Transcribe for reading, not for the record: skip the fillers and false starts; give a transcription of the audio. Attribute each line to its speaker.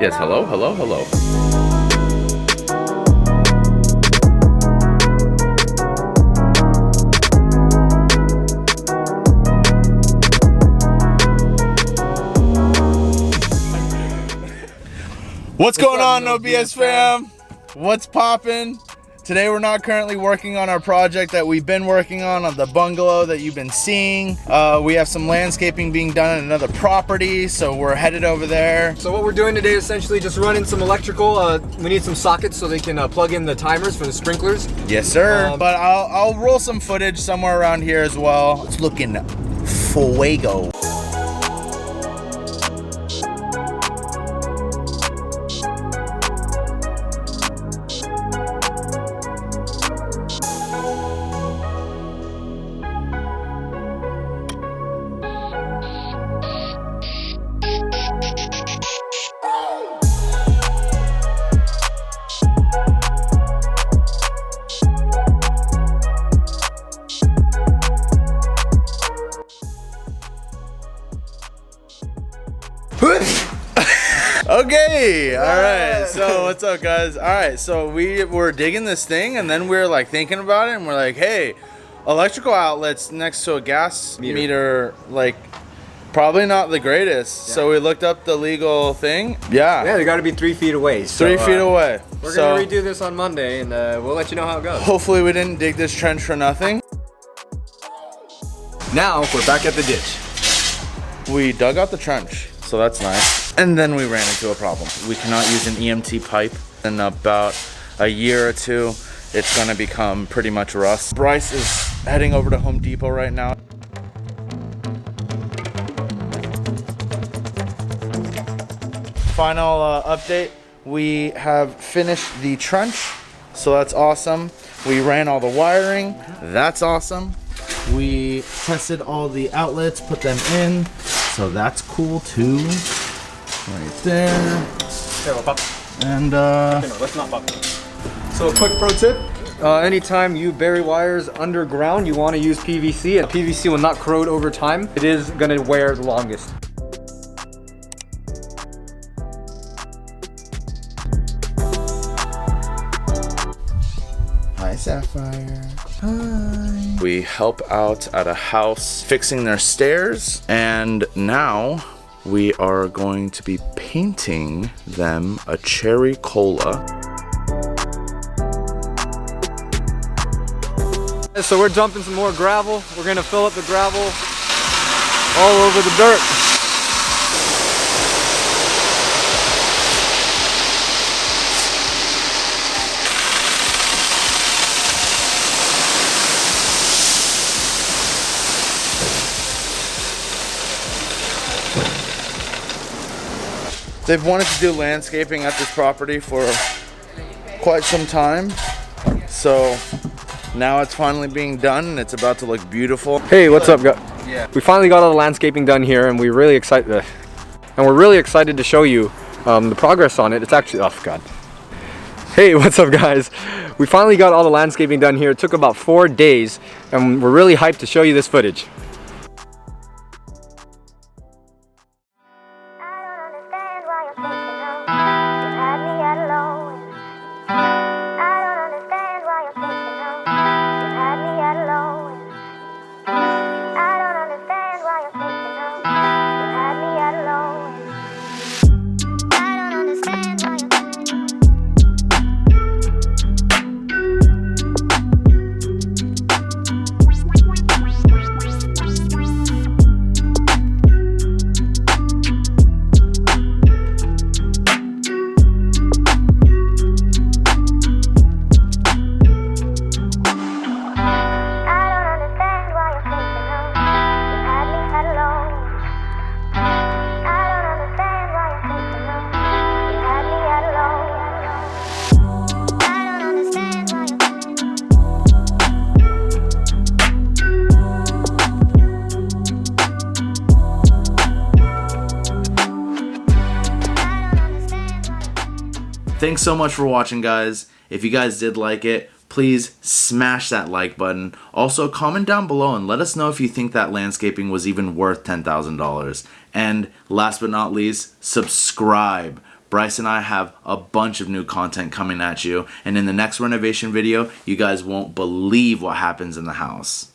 Speaker 1: Yes, hello, hello, hello. What's going on, No BS fam? What's poppin'? Today we're not currently working on our project that we've been working on the bungalow that you've been seeing. We have some landscaping being done at another property, so we're headed over there.
Speaker 2: So what we're doing today is essentially just running some electrical. We need some sockets so they can plug in the timers for the sprinklers.
Speaker 1: Yes, sir. But I'll roll some footage somewhere around here as well. It's looking fuego. Okay, all right, so what's up, guys? All right, so we were digging this thing, and then we were like thinking about it, and we're like, hey, electrical outlets next to a gas meter, like, probably not the greatest. Yeah. So we looked up the legal thing. Yeah, they
Speaker 2: got to be 3 feet away. So,
Speaker 1: 3 feet away.
Speaker 2: We're gonna redo this on Monday, and we'll let you know how it goes.
Speaker 1: Hopefully we didn't dig this trench for nothing.
Speaker 2: Now we're back at the ditch.
Speaker 1: We dug out the trench, so that's nice. And then we ran into a problem. We cannot use an EMT pipe. In about a year or two, it's gonna become pretty much rust. Bryce is heading over to Home Depot right now. Final update, we have finished the trench, so that's awesome. We ran all the wiring, that's awesome. We tested all the outlets, put them in, so that's cool too. Right there. And
Speaker 2: let's not pop. So a quick pro tip. Anytime you bury wires underground, you want to use PVC, and PVC will not corrode over time. It is going to wear the longest.
Speaker 1: Hi, Sapphire. Hi. We help out at a house fixing their stairs, and now we are going to be painting them a cherry cola.
Speaker 2: So we're dumping some more gravel. We're gonna fill up the gravel all over the dirt.
Speaker 1: They've wanted to do landscaping at this property for quite some time, so now it's finally being done and it's about to look beautiful.
Speaker 2: Hey, what's up, guys? Yeah. We finally got all the landscaping done here, and we're really excited to show you the progress on it. It's actually, oh god. Hey, what's up, guys? We finally got all the landscaping done here. It took about 4 days, and we're really hyped to show you this footage.
Speaker 1: Thanks so much for watching, guys. If you guys did like it, please smash that like button. Also, comment down below and let us know if you think that landscaping was even worth $10,000. And last but not least, subscribe. Bryce and I have a bunch of new content coming at you, and in the next renovation video, you guys won't believe what happens in the house.